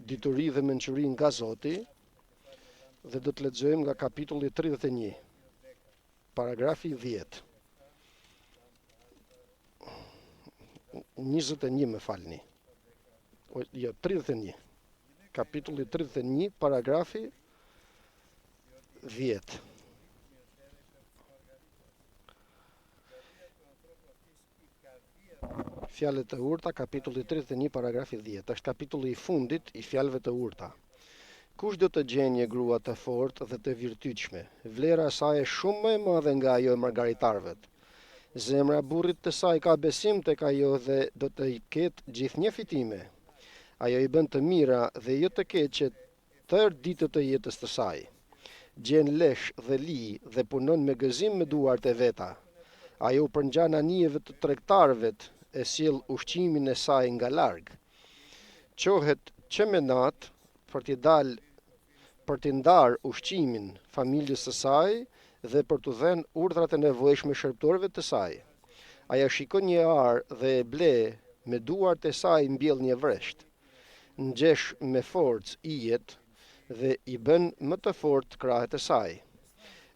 Dituri dhe mençuri nga Zoti dhe do të lexojmë nga kapitulli 31, paragrafi 10. 21 më falni. Jo, 31. Kapitulli 31, paragrafi 10. Fjalët e urta, kapitulli 31, paragrafi 10. Është kapitulli i fundit i fjalëve të urta. Kush do të gjenjë grua të fortë dhe të virtytshme, vlera e saj është shumë më e madhe nga ajo e margaritarëve. Zemra e burrit të saj ka besim tek ajo dhe do të ketë gjithnjë fitime. Ajo i bën të mira dhe jo të keqe tërë ditët e jetës të saj. Gjen lesh dhe li dhe punon me gëzim me duart e veta. Ajo u përngjan anijeve të tregtarëve, e sjell ushqimin e saj nga larg. Qohet që me natë për t'i ndarë ushqimin familjes së saj dhe për t'u dhënë urdhrat e nevojshme shërbëtorëve të saj. Ajo shikon një arë dhe e ble me duart e saj mbjell një vresht. Ngjesh me forcë ijet dhe i bën më të fortë krahët e saj.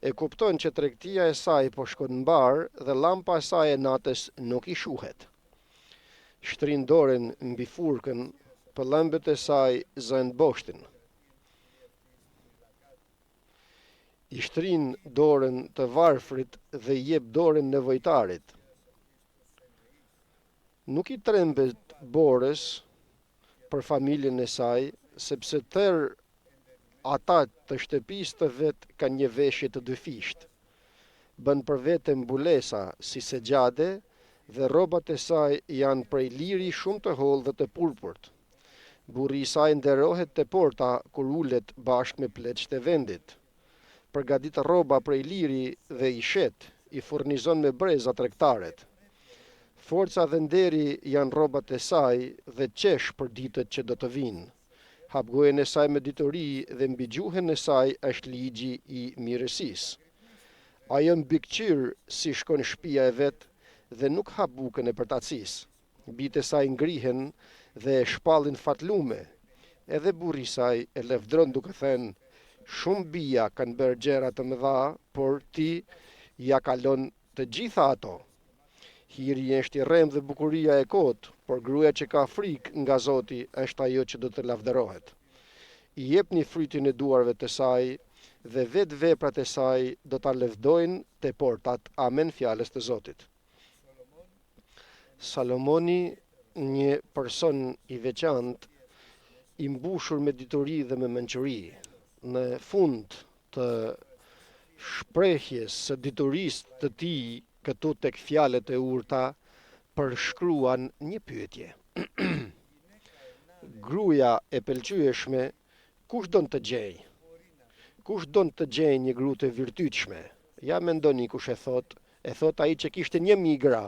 E kupton që tregtia e saj po shkon mbar dhe llampa e saj e natës nuk i shuhet. Shtrin dorën mbi furkën, pëllëmbët e saj zën boshtin. I shtrin dorën të varfrit dhe i jep dorën nevojtarit. Nuk i trembet borës për familjen e saj, sepse tërë ata të shtëpisë të vet kanë një veshje të dyfisht. Bën për vete mbulesa si segjade dhe rrobat e saj janë prej liri shumë të hollë dhe të purpurt. Burri i saj nderohet te porta kur ulet bashkë me pleqët e vendit. Përgadit rroba prej liri dhe i shet, i furnizon me breza tregtaret. Forca dhe nderi janë rrobat e saj dhe qesh për ditët që do të vinë. Hap gojen e saj me dituri dhe mbi gjuhën e saj është ligji i mirësisë. Ajo mbikëqyr si shkon shtëpia e vet dhe nuk hap bukën e përtacisë. Bijtë e saj ngrihen dhe e shpallin fatlume. Edhe burri i saj e lëvdron duke thënë: shumë bija kanë bërë gjëra të mëdha, por ti ja kalon të gjitha ato. Hiri është i rrem dhe bukuria e kot, por gruaja që ka frikë nga Zoti është ajo që do të lavdërohet. I jepni frytin e duarve të saj dhe vetë veprat e saj do ta lëvdojnë te portat. Amen, fjalës të Zotit. Salomoni, një person i veçantë, i mbushur me dituri dhe me mençuri. Në fund të shprehjes së diturisë të tij këtu tek fjalët e urta, përshkruan një pyetje. Gruaja e pëlqyeshme, kush don të gjej? Kush don të gjej një grua të virtytshme? Ja mendoni kush e thot? E thot ai që kishte 1000 gra.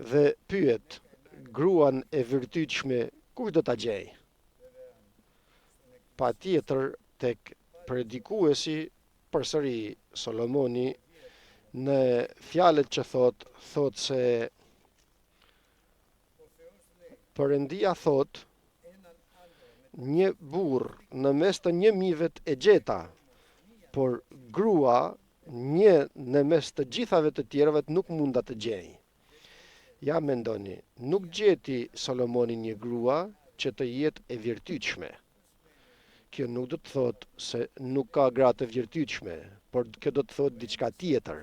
Dhe pyet, gruan e virtytshme kush do ta gjej? Patjetër tek predikuesi përsëri Solomoni në fjalët që thot se Perëndia thot, një burr në mes të 1000 e gjeta, por grua një në mes të gjithave të tjerave nuk mund ta gjej. Ja mendoni, nuk gjeti Solomoni një grua që të jetë e virtytshme. Kjo nuk do të thotë se nuk ka gra të virtytshme, por kjo do të thotë diçka tjetër,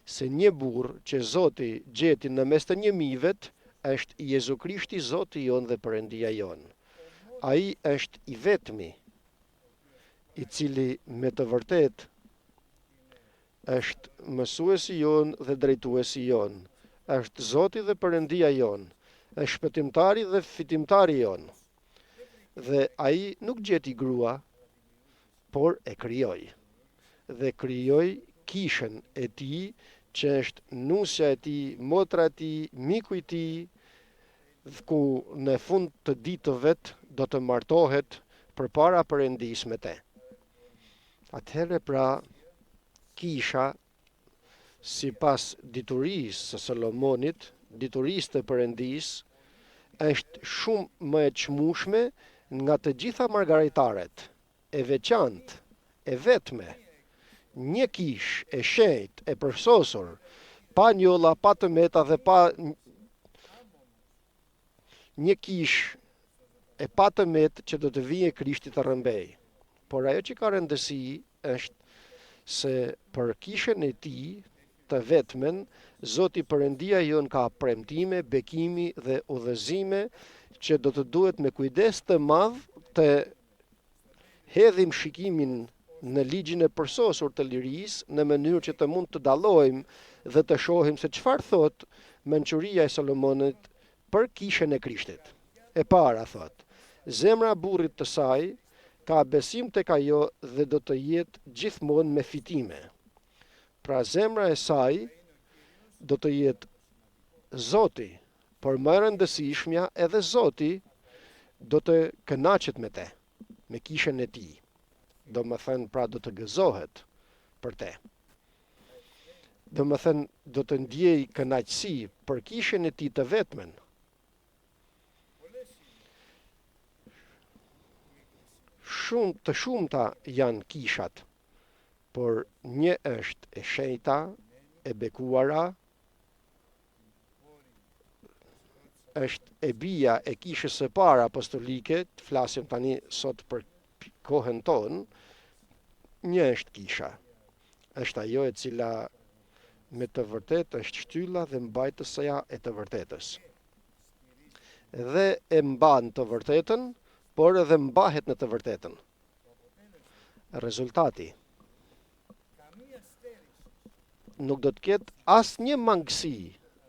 se një burr që Zoti gjeti në mes të 1000 është Jezu Krishti, Zoti jon dhe Perëndia jon. Ai është i vetmi, i cili me të vërtet është mësuesi jon dhe drejtuesi jon. Është Zoti dhe Perëndia jon, është shpëtimtari dhe fitimtari jon. Dhe ai nuk gjeti grua, por e krijoi. Dhe krijoi kishën e tij, që është nusja e tij, motra e tij, miku i tij, ku në fund të ditëve do të martohet përpara Perëndisë me te. Atëherë pra, kisha sipas diturisë së Solomonit, diturisë të Perëndisë, është shumë më e çmueshme nga të gjitha margaritaret, e veçantë, e vetme, një kish e shenjtë, e përsosur, pa njolla, pa të meta dhe pa një kish e pa të metë që do të vijë Krishti të rrëmbej. Por ajo që ka rëndësi është se për kishën e tij të vetmen, Zoti Perëndia jon ka premtime, bekimi dhe udhëzime që do të duhet me kujdes të madh të hedhim shikimin në ligjin e përsosur të lirisë në mënyrë që të mund të dallojmë dhe të shohim se çfarë thot mençuria e Solomonit për kishën e Krishtit. E para thot, zemra burrit të saj ka besim tek ajo dhe do të jetë gjithmonë me fitime. Pra zemra e saj do të jetë Zoti, por më e rëndësishmja edhe Zoti do të kënaqet me te, me kishën e tij. Do më thënë, pra do të gëzohet për te. Do më thënë, do të ndjej kënaqësi për kishën e tij të vetmen. Të shumta janë kishat, por një është e shenjta, e bekuara, është e bija e kishës së parë apostolike, të flasim tani sot për kohën tonë, një është kisha. Është ajo e cila me të vërtetë është shtylla dhe mbajtësja e të vërtetës. Dhe e mban të vërtetën, por edhe mbahet në të vërtetën. Rezultati nuk do të ketë asnjë mangësi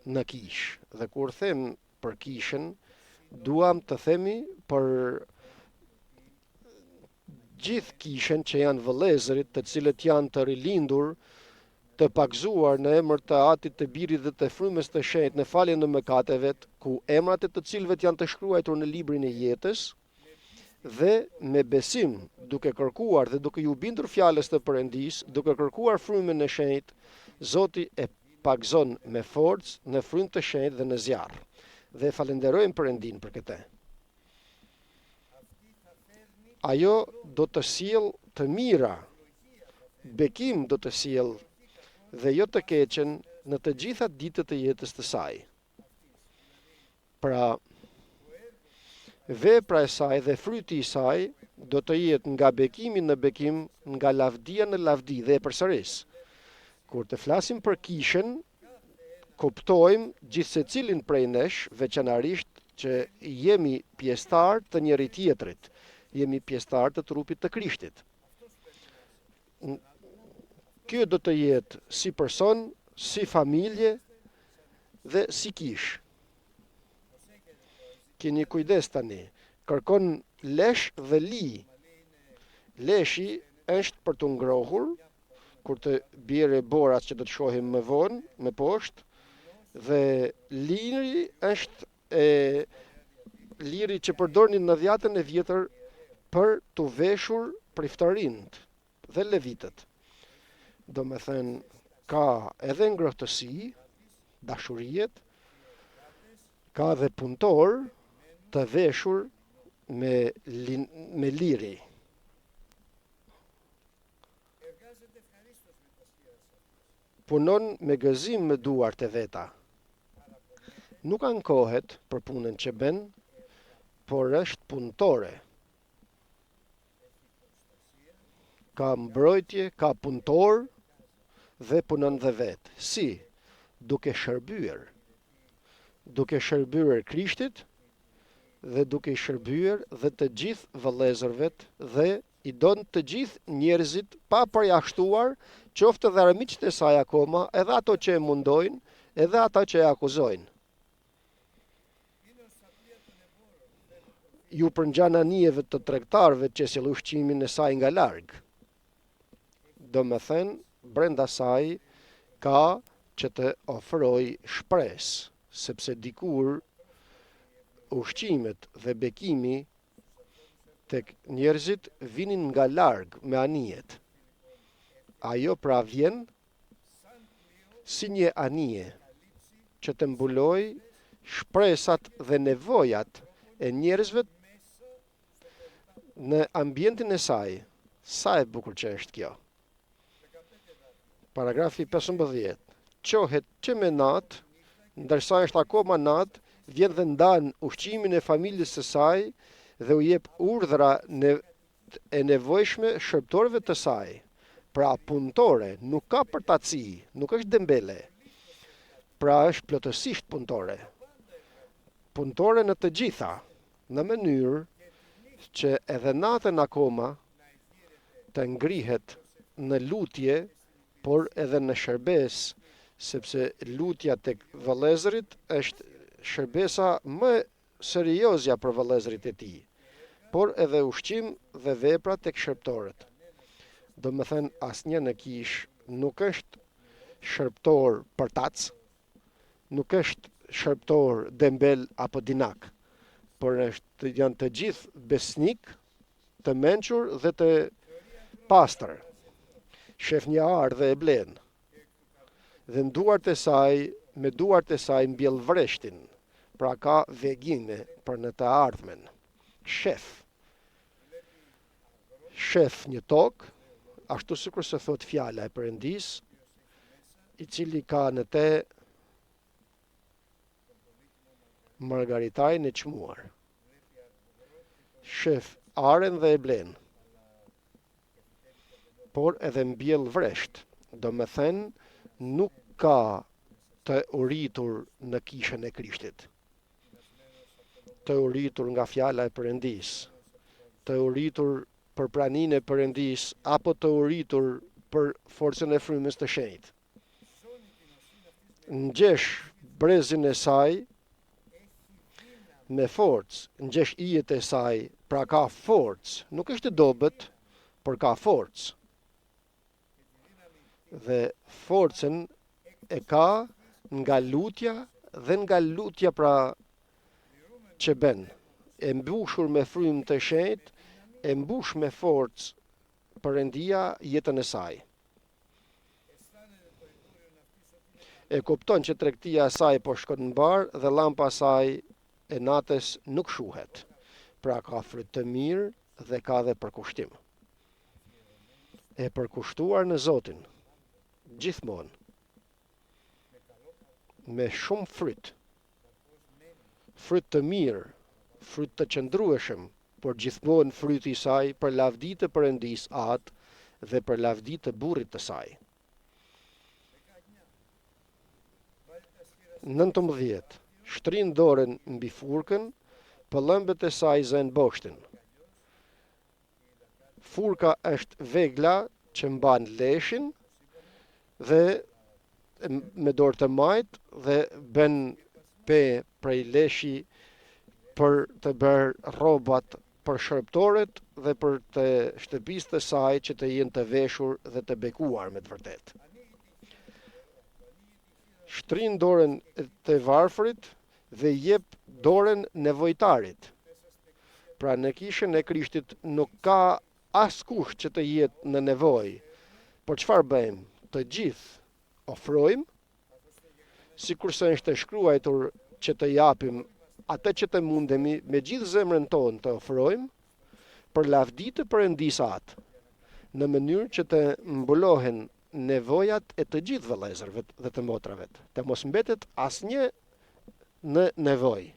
në kishë. Dhe kur them për kishën, duam të themi për gjithë kishën që janë vëllezërit, të cilët janë të rilindur, të pagzuar në emër të Atit, të Birit dhe të Frymës të Shenjtë në faljen në mëkateve, ku emrat e të cilëve janë të shkruar në librin e jetës, dhe me besim, duke kërkuar dhe duke ju bindur fjalës të Perëndisë, duke kërkuar frymën e shenjtë, Zoti e pagzon me forcë në frymë të shenjtë dhe në zjarr. Dhe falenderojmë Perëndin për këtë. Ajo do të sjell të mira, bekim do të sjell dhe jo të keqen në të gjitha ditët e jetës të saj. Pra, vepra e saj dhe fryti i saj do të jetë nga bekimi në bekim, nga lavdia në lavdi dhe e përsëris. Kur të flasim për kishën, kuptojmë gjithsecilin prej nesh, veçanërisht që jemi pjesëtar të njëri tjetrit, jemi pjesëtar të trupit të Krishtit. Kjo do të jetë si person, si familje dhe si kishë. Keni kujdes tani, kërkon lesh dhe li. Leshi është për të ngrohur, kur të bjerë borat që do të shohim më vonë, më poshtë, dhe liri është liri që përdornin në dhjatën e vjetër për të veshur priftarinë dhe levitët. Do me thënë, ka edhe ngrohtësi, dashuriet, ka dhe punëtor të veshur me liri. Punon me gëzim me duart e veta. Nuk ankohet për punën që bën, por është punëtore. Ka mbrojtje, ka punëtor dhe punon dhe vetë. Si? Duke shërbyer. Duke shërbyer Krishtit dhe duke i shërbyer dhe të gjithë vëllezërvet dhe i don të gjithë njerëzit pa përjashtuar, qoftë dhe armiqtë e saj akoma, edhe ato që e mundojnë, edhe ata që e akuzojnë. Ju përngjan anijeve të tregtarëve që sjell ushqimin e saj nga larg. Do me thënë, brenda saj ka që të ofroj shpresë, sepse dikur ushqimet dhe bekimi tek njerëzit vinin nga larg me anijet. Ajo pra vjen si një anije që të mbuloj shpresat dhe nevojat e njerëzve në ambientin e saj. Sa e bukur që është kjo. Paragrafi 15. Qohet që me natë, ndërsa është akoma natë, vjen dhe ndan ushqimin e familjes së saj dhe u jep urdhra e nevojshme shërbëtorëve të saj. Pra punëtore, nuk ka përtaci, nuk është dembele. Pra është plotësisht punëtore. Punëtore në të gjitha, në mënyrë që edhe natën akoma të ngrihet në lutje, por edhe në shërbes, sepse lutja tek vëllezërit është shërbesa më seriozja për vëllezërit e tij, por edhe ushqim dhe vepra tek shërbëtorët. Do më thënë, asnjë në kish nuk është shërbëtor për tac, nuk është shërbëtor dembel apo dinak, por janë të gjithë besnik, të mençur dhe të pastër. Shef një arë dhe e blen, dhe me duart e saj mbjell vreshtin, pra ka vegime për në të ardhmen. Shef një tokë, ashtu sikur se thot fjala e Perëndis, i cili ka në te margaritajnë e çmuar. Shef aren dhe e blen, por edhe mbjell vresht, do me thënë nuk ka të uritur në kishën e Krishtit. Të uritur nga fjala e Perëndis, të uritur për praninë e Perëndis, apo të uritur për forcën e frymës të shenjtë. Ngjesh brezin e saj me forcë, ngjesh ijet e saj, pra ka forcë, nuk është dobët, por ka forcë. Dhe forcën e ka nga lutja dhe nga lutja pra që ben, e mbushur me frymë të shenjtë, e mbush me forcë Perëndia jetën e saj. E kupton që tregtia e saj po shkon në bar dhe llampa e saj e natës nuk shuhet. Pra ka fryt të mirë dhe ka dhe përkushtim. E përkushtuar në Zotin, gjithmonë, me shumë fryt të mirë, fryt të qëndrueshëm, por gjithmonë fryti i saj për lavditë të Perëndis atë dhe për lavditë të burrit të saj. 19. Shtrin dorën mbi furkën, pëllëmbët e saj zën boshtin. Furka është vegla që mban leshin dhe me dorë të majt dhe bën pe prej leshi për të bërë rrobat për shërbëtorët dhe për të shtëpisë të saj që të jenë të veshur dhe të bekuar me të vërtetë. Shtrin dorën të varfrit dhe jep dorën nevojtarit. Pra në kishën e Krishtit nuk ka askush që të jetë në nevojë. Por çfarë bëjmë? Të gjithë ofrojmë, sikurse është e shkruar që të japim atë që të mundemi me gjithë zemrën tonë të ofrojmë për lavditë të Perëndis atë, në mënyrë që të mbulohen nevojat e të gjithë vëllezërve dhe të motrave, të mos mbetet asnjë në nevojë.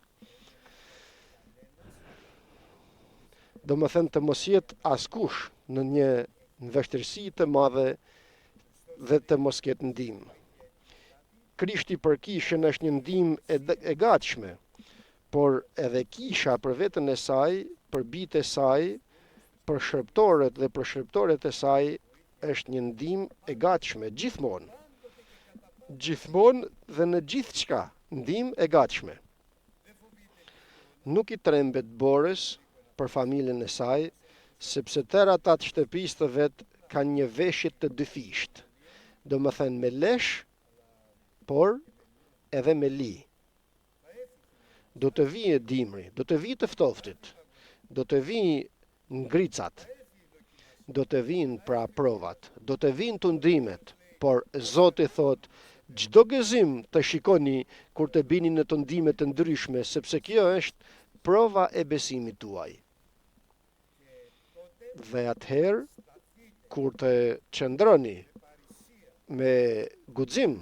Do më thënë të mos jetë askush në një vështirësi të madhe dhe të mos ketë ndihmë. Krishti për kishën është një ndihmë e gatshme, por edhe kisha për veten e saj, për bijtë e saj, për shërbëtorët dhe për shërbëtoret e saj është një ndihmë e gatshme gjithmonë. Gjithmonë dhe në gjithçka, ndihmë e gatshme. Nuk i trembet borës për familjen e saj, sepse tëra ata të shtëpisë të vet kanë një veshje të dyfisht. Do më thënë me lesh, por edhe me li. Do të vijë dimri, do të vijë të ftoftit, do të vijë ngricat, do të vinë pra provat, do të vinë tundimet, por Zoti thot, Çdo gëzim të shikoni kur të bini në të ndime të ndryshme, sepse kjo është prova e besimit tuaj. Dhe atëherë, kur të qëndroni me guxim,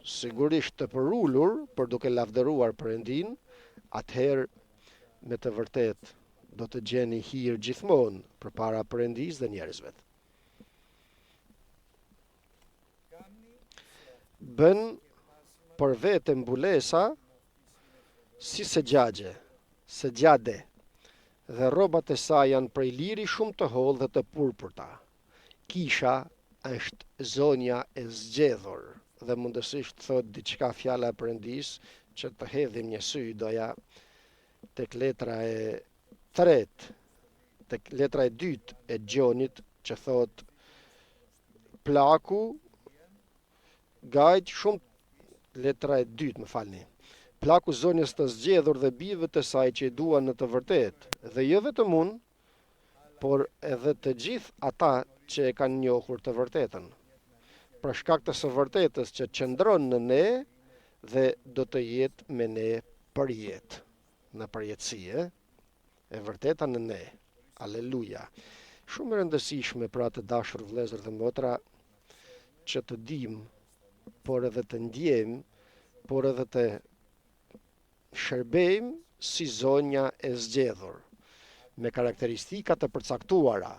sigurisht të përullur, për duke lavdëruar Perëndin, atëherë me të vërtet do të gjeni hir gjithmonë përpara Perëndisë dhe njerëzve. Bën për vete mbulesa si segjade, dhe rrobat e saj janë prej liri shumë të hollë dhe të purpurta. Kisha është zonja e zgjedhur, dhe mundësisht thot diçka fjala e Perëndis që të hedhim një sy doja tek letra e tretë, tek letra e dytë e Gjonit që thot plaku gajt shumë letra e dytë, më falni. Plaku zonjës të zgjedhur dhe bijve të saj që i duan në të vërtetë, dhe jo vetëm unë, por edhe të gjithë ata që e kanë njohur të vërtetën. Për shkak të së vërtetës që qëndron në ne dhe do të jetë me ne për jetë. Në përjetësi, e vërteta në ne. Aleluja. Shumë e rëndësishme pra të dashur vëllezër dhe motra që të dim, por edhe të ndjejmë, por edhe të shërbejmë si zonja e zgjedhur, me karakteristika të përcaktuara,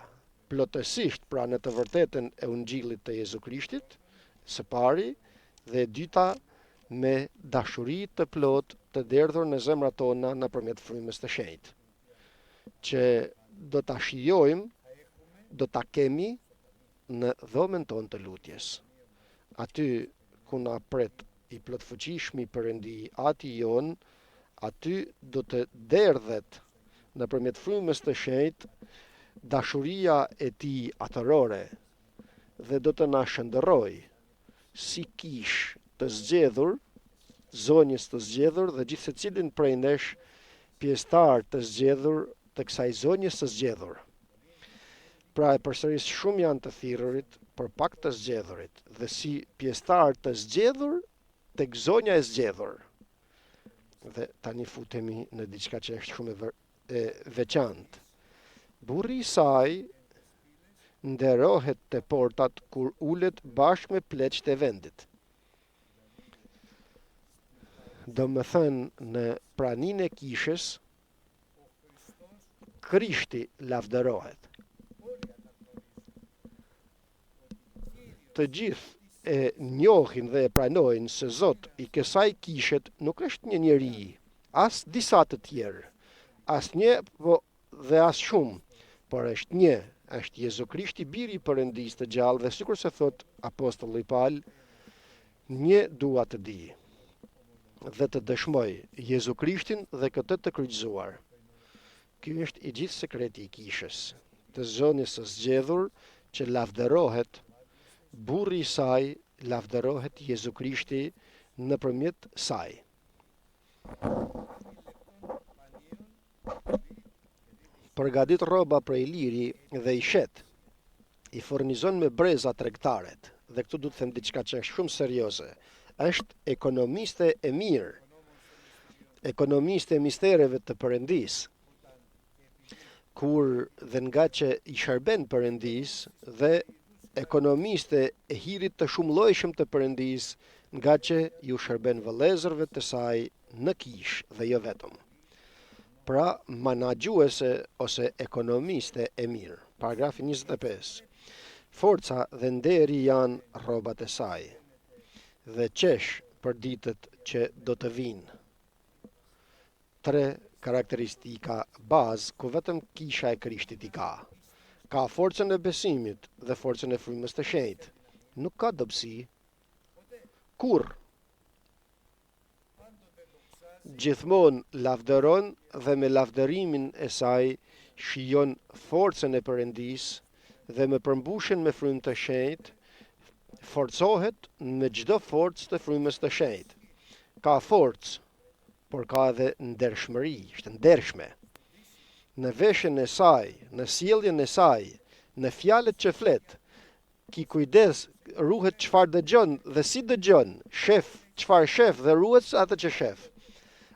plotësisht pra në të vërtetën e Ungjillit të Jezu Krishtit, së pari, dhe e dyta me dashuri të plot të derdhur në zemrat tona nëpërmjet frymës të shenjtë, që do ta shijojmë, do ta kemi në dhomën tonë të lutjes. Aty ku na pret i plotfuqishmi Perëndi Ati jon, aty do të derdhet nëpërmjet frymës të shenjtë dashuria e tij atërore dhe do të na shëndërroj si kish të zgjedhur, zonjës të zgjedhur dhe gjithë secilin prej nesh pjesëtar të zgjedhur të kësaj zonjës së zgjedhur. Pra e përsëris shumë janë të thirrurit, për pak të zgjedhurit, dhe si pjesëtar të zgjedhur tek zonja e zgjedhur. Dhe tani futemi në diçka që është shumë e veçantë. Burri i saj nderohet te portat kur ulet bashkë me pleqët e vendit. Do më thënë në praninë e kishës, Krishti lavdërohet. Të gjithë e njohin dhe e pranojnë se Zot i kësaj kishet nuk është një njeri, as disa të tjerë, as një dhe as shumë, por është një, është Jezu Krishti, biri i Perëndisë të gjallë, dhe sikur se thot apostulli Paul, një dua të di dhe të dëshmoj Jezu Krishtin dhe këtë të kryqëzuar. Ky është i gjithë sekreti i kishës, të zonjës së zgjedhur që lavdërohet. Burri i saj lavdërohet Jezu Krishti nëpërmjet saj. Përgadit rroba prej liri dhe i shet, i furnizon me breza tregtaret, dhe këtu du të them diçka që është shumë serioze. Është ekonomiste e mirë, ekonomiste e mistereve të Perëndisë, kur dhe nga që i shërben Perëndisë dhe ekonomiste e hirit të shumëllojshëm të Perëndisë, nga që ju shërben vëllezërve të saj në kishë dhe jo vetëm. Pra, menaxhuese ose ekonomiste e mirë. Paragrafi 25. Forca dhe nderi janë rrobat e saj, dhe qesh për ditët që do të vinë. 3 karakteristika bazë ku vetëm kisha e Krishtit i ka. Ka forcën e besimit dhe forcën e frymës të shenjtë. Nuk ka dobësi. Kur? Gjithmonë lavdëron dhe me lavdërimin e saj shijon forcën e Perëndisë dhe me përmbushjen me frymë të shenjtë forcohet me çdo forcë të frymës të shenjtë. Ka forcë, por ka edhe ndershmëri, është ndershme. Në veshjen e saj, në sjelljen e saj, në fjalët që flet, ki kujdes ruhet çfarë dëgjon dhe si dëgjon, çfarë shef dhe ruhet atë që shef.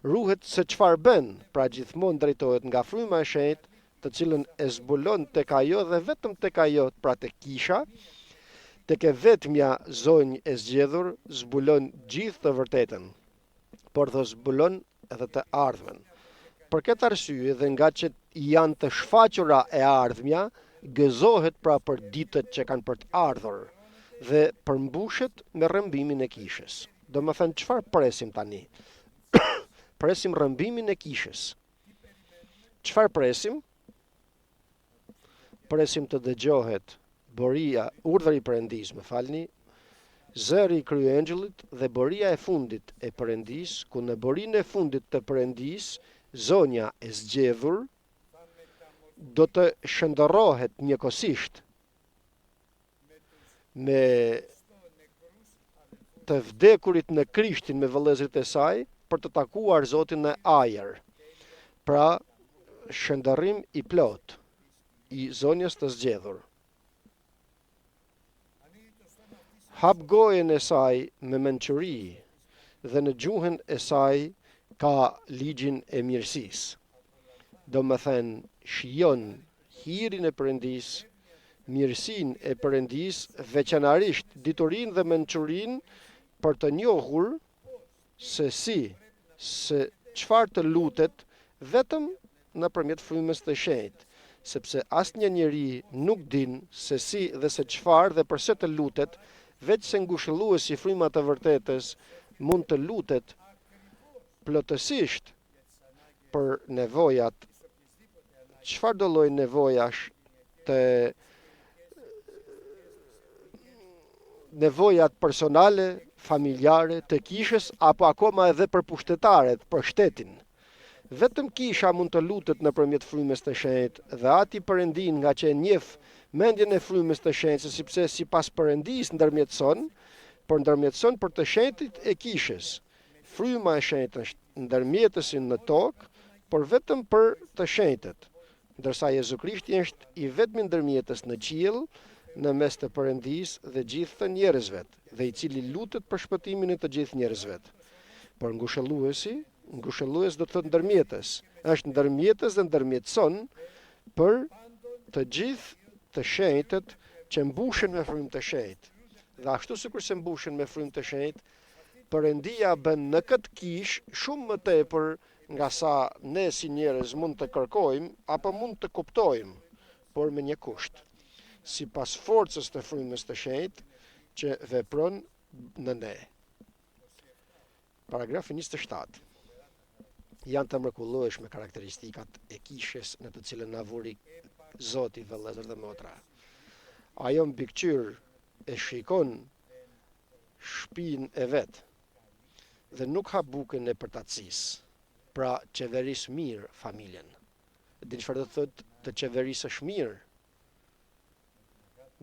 Ruhet se çfarë bën, pra gjithmonë drejtohet nga fryma e shenjtë, të cilën e zbulon tek ajo dhe vetëm tek ajo, pra tek kisha, tek e vetmja zonjë e zgjedhur, zbulon gjithë të vërtetën, por dhe zbulon edhe të ardhmen. Për këtë arsye dhe nga që janë të shfaqura e ardhmja, gëzohet pra për ditët që kanë për të ardhur dhe përmbushet me rrëmbimin e kishës. Do më thënë, çfarë presim tani? Presim rrëmbimin e kishës. Çfarë presim? Presim të dëgjohet boria, urdhri i Perëndis, më falni, zëri i kryengjullit dhe boria e fundit e Perëndis, ku në borinë e fundit të Perëndis, zonja e zgjedhur do të shndërrohet njëkohësisht me të vdekurit në Krishtin me vëllezërit e saj për të takuar Zotin në ajër. Pra, shndërrim i plot i zonjës të zgjedhur. Hap gojen e saj me mençuri dhe në gjuhën e saj ka ligjin e mirësisë. Do më thënë, shijon hirin e Perëndis, mirësinë e Perëndis, veçanërisht diturinë dhe mençurinë për të njohur se çfarë të lutet vetëm nëpërmjet frymës të shenjtë, sepse asnjë njeri nuk din se si dhe se çfarë dhe përse të lutet, veç se ngushëlluesi i frymat të vërtetës mund të lutet plotësisht për nevojat, çfarë do lloj nevojash, të nevojat personale, familjare, të kishës, apo akoma edhe për pushtetaret, për shtetin. Vetëm kisha mund të lutet nëpërmjet frymës të shenjtë dhe ati Perëndin, nga që e njeh mendjen e frymës të shenjtë, sepse sipas Perëndis ndërmjetëson, por ndërmjetëson për të shenjtit e kishës. Fryma e shenjtë është ndërmjetësi në tokë, por vetëm për të shenjtët, ndërsa Jezu Krishti është i vetmi ndërmjetës në qiell, në mes të Perëndis dhe gjithë të njerëzve, dhe i cili lutet për shpëtimin e të gjithë njerëzve. Por ngushëllues do të thotë ndërmjetës, është ndërmjetës dhe ndërmjetëson për të gjithë të shenjtët që mbushen me frymë të shenjtë. Dhe ashtu sikur se mbushen me frymë të shenjtë, Perëndia bën në këtë kishë shumë më tepër nga sa ne si njerëz mund të kërkojmë apo mund të kuptojmë, por me një kusht, sipas forcës të frymës të shenjtë që vepron në ne. Paragrafi 27. Janë të mrekullueshme karakteristikat e kishës në të cilën na vuri Zoti, vëllezër dhe motra. Ajo mbikëqyr e shikon shtëpinë e vet dhe nuk ha bukën e përtatësisë. Pra, qeveris mirë familjen. Dini çfarë do të thotë të qeverisësh mirë?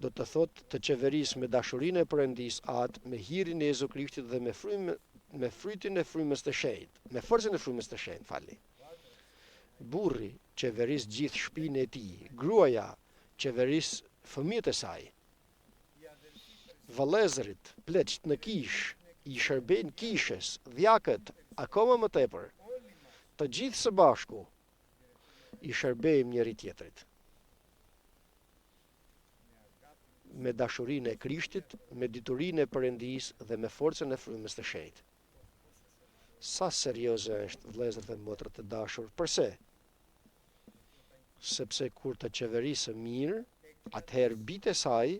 Do të thotë të qeveris me dashurinë e Perëndis atë, me hirin e Jezu Krishtit dhe me frytin e frymës të shenjtë, me forcën e frymës të shenjtë, falni. Burri qeveris gjithë shtëpinë e tij, gruaja qeveris fëmijët e saj. Vëllezërit, pleqt në kishë, i shërbejnë kishës, dhjakët, akoma më tepër. Të gjithë së bashku i shërbejmë njëri tjetrit. Me dashurinë e Krishtit, me diturinë e Perëndis dhe me forcën e frymës të shenjtë. Sa serioze është, vëllezër dhe motra të dashur, përse? Sepse kur të qeverisë mirë, atëherë bitë e saj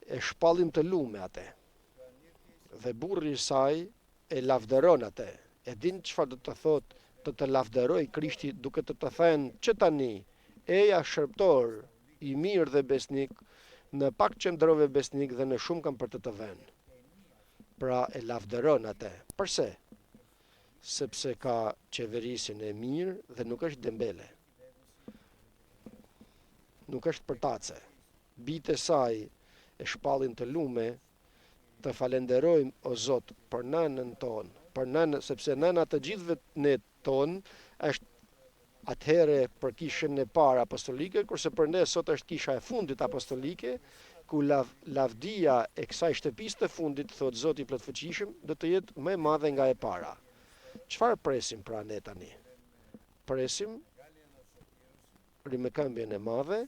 e shpallin të lume atë, dhe burri i saj e lavderon atë. E din çfarë do të thotë të lavderoj Krishti duke të thënë që tani eja shërbëtor i mirë dhe besnik, në pak qëndrove besnik dhe në shumë kam për të vënë. Pra e lavderon atë. Përse? Sepse ka qeverisin e mirë dhe nuk është dembele. Nuk është përtace. Bitë e saj e shpallin të lume, të falenderojmë o Zot për nënën tonë, për nënën, sepse nëna të gjithëve ne tonë është atëhere për kishën e parë apostolike, kurse për ne sot është kisha e fundit apostolike, ku lavdia e kësaj shtëpisë të fundit, thot Zoti i plotfuqishëm, do të jetë më e madhe nga e para. Çfarë presim pra ne tani? Presim rimëkëmbjen e madhe,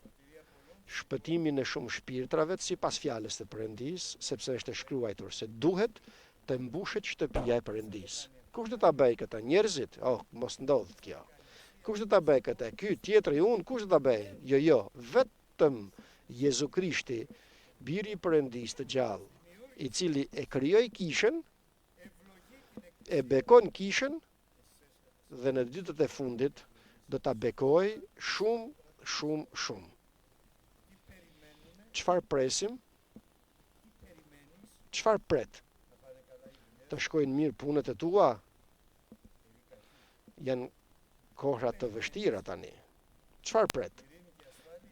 shpëtimin e shumë shpirtrave sipas fjalës së Perëndis, sepse është e shkruar se duhet të mbushet shtëpia e Perëndis. Kush do ta bëj këtë? Njerëzit? Oh, mos ndodh kjo. Kush do ta bëj këtë? Ky tjetri unë, kush do ta bëj? Jo, vetëm Jezu Krishti, biri i Perëndis të gjallë, i cili e krijoi kishën, e bekon kishën dhe në ditët e fundit do ta bekoj shumë. Çfarë presim? Çfarë pret? Të shkojnë mirë punët e tua? Janë kohra të vështira tani. Çfarë pret?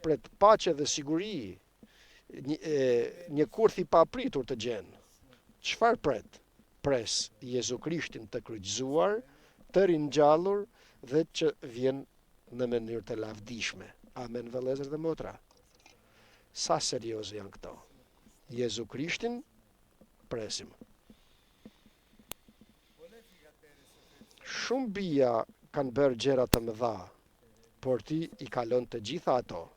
Pret paqe dhe siguri, një kurth i papritur të gjen. Çfarë pret? Pres Jezu Krishtin të kryqëzuar, të ringjallur dhe që vjen në mënyrë të lavdishme. Amen, vëllezër dhe motra. Sa serioze janë këto? Jezu Krishtin presim. Shumë bija kanë bërë gjëra të mëdha, por ti i kalon të gjitha ato.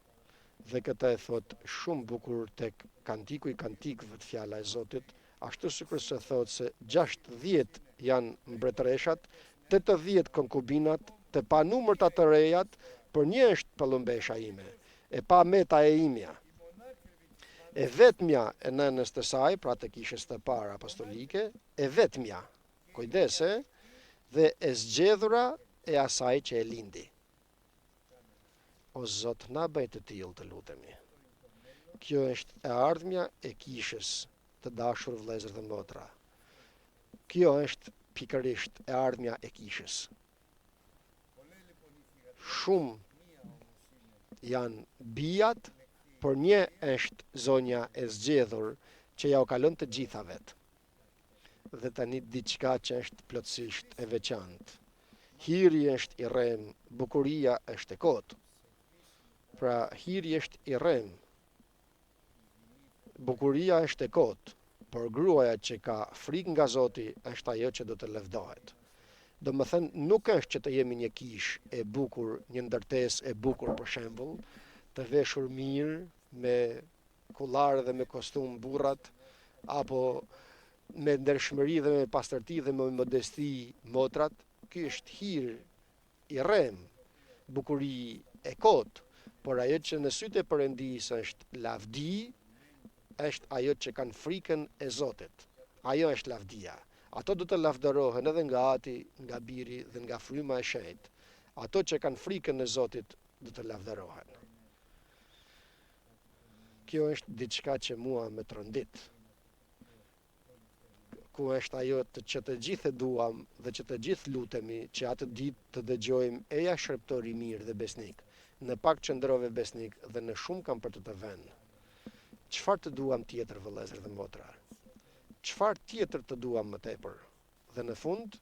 Dhe këtë e thot shumë bukur tek Kantiku i Kantikëve të fjala e Zotit, ashtu sikur se thot se 60 janë mbretëreshat, 80 konkubinat, të panumërta të rejat, por një është pëllëmbesha ime, e pa meta e imja. E vetmja e nënës të saj, pra të kishës të parë apostolike, e vetmja, kujdese, dhe e zgjedhura e asaj që e lindi. O Zot, na bëj të tillë të lutemi. Kjo është e ardhmja e kishës të dashur vëllezër dhe motra. Kjo është pikërisht e ardhmja e kishës. Shumë janë bijat, por një është zonja e zgjedhur që ja u kalon të gjitha vet. Dhe tani diçka që është plotësisht e veçantë. Hiri është i rrem, bukuria është e kotë. Pra hiri është i rrem, bukuria është e kotë, por gruaja që ka frikë nga Zoti është ajo që do të lëvdohet. Do më thënë, nuk është që të jemi një kish e bukur, një ndërtesë e bukur për shembull, të veshur mirë, me kullarë dhe me kostum burrat, apo me ndershmëri dhe me pastërti dhe me modesti motrat. Ky është hir i rrem, bukuri e kotë, por ajo që në sytë e Perëndis është lavdi, është ajo që kanë frikën e Zotit. Ajo është lavdia. Ato do të lavdërohen edhe nga Ati, nga Biri dhe nga fryma e Shenjtë. Ato që kanë frikën e Zotit do të lavdërohen. Kjo është diçka që mua më trondit. Ku është ajo që të gjithë e duam dhe që të gjithë lutemi që atë ditë të dëgjojmë eja shërptori mirë dhe besnik. Në pak qëndrove besnik dhe në shumë kam për të vënë. Çfarë të duam tjetër vëllezër dhe motra? Çfarë tjetër të duam më tepër? Dhe në fund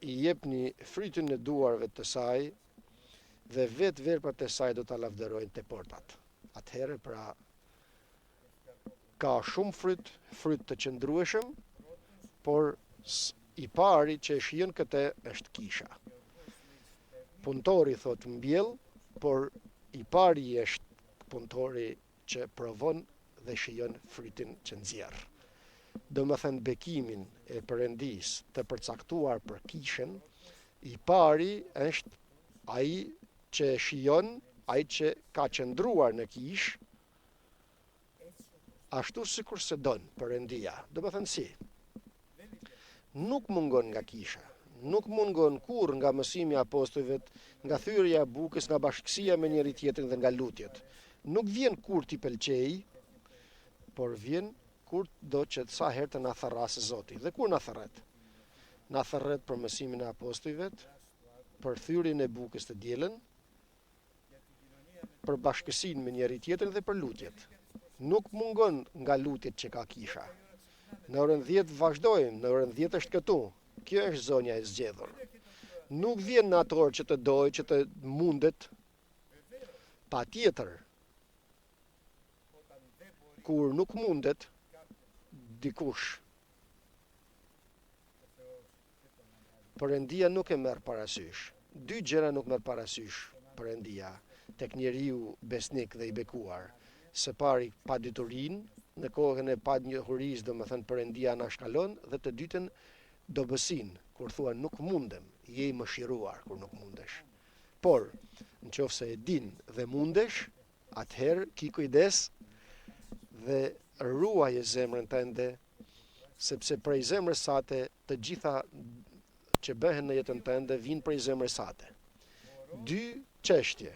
i jepni frytin e duarve të saj dhe vetë verbrat e saj do ta lavdërojnë te portat. Atëherë pra ka shumë fryt të qëndrueshëm, por i pari që e shijon këtë është kisha. Punëtori thot mbjell, por i pari është punëtori që provon dhe shijon frytin që nxjerr. Do më thënë bekimin e Perëndis të përcaktuar për kishën, i pari është ai që shijon, ai që ka qëndruar në kishë, ashtu sikur se don Perëndia. Do më thënë si? Nuk mungon nga kisha, nuk mungon kur nga mësimi i apostujve, nga thyrja e bukës, nga bashkësia me njëri tjetrin dhe nga lutjet. Nuk vjen kur t'i pëlqej, por vjen kur do që sa herë të na tharrasë Zoti. Dhe kur na tharret? Na tharret për mësimin e apostujve, për thyrjen e bukës të dielën, për bashkësinë me njëri tjetrin dhe për lutjet. Nuk mungon nga lutjet që ka kisha. Në orën 10 vazhdojmë, në orën 10 është këtu. Kjo është zonja e zgjedhur. Nuk vjen në atë orë që të doj, që të mundet, pa tjetër, kur nuk mundet, dikush, Perëndia nuk e merr parasysh. Dy gjëra nuk merr parasysh Perëndia tek njeriu besnik dhe i bekuar. Së pari pa diturin, në kohën e pa njohurisë, domethënë Perëndia na shkalon, dhe të dytën dobësin, kur thua nuk mundem, je i mëshiruar kur nuk mundesh. Por, nëse e din dhe mundesh, atëherë ki kujdes dhe ruaje zemrën tënde, sepse prej zemrës sate të gjitha që bëhen në jetën tënde vinë prej zemrës sate. Dy çështje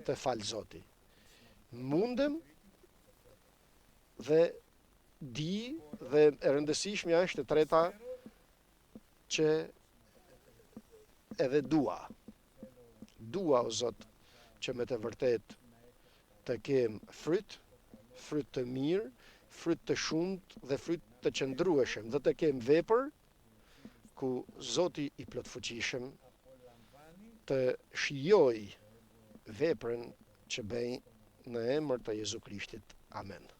të falë Zoti. Mundem dhe di, dhe e rëndësishmja është e treta që edhe dua. Dua, o Zot, që me të vërtet të kem fryt të mirë, fryt të shumt dhe fryt të qëndrueshëm, dhe të kem vepër ku Zoti i plotfuqishëm të shijoj veprën që bëj në emër të Jezu Krishtit. Amen.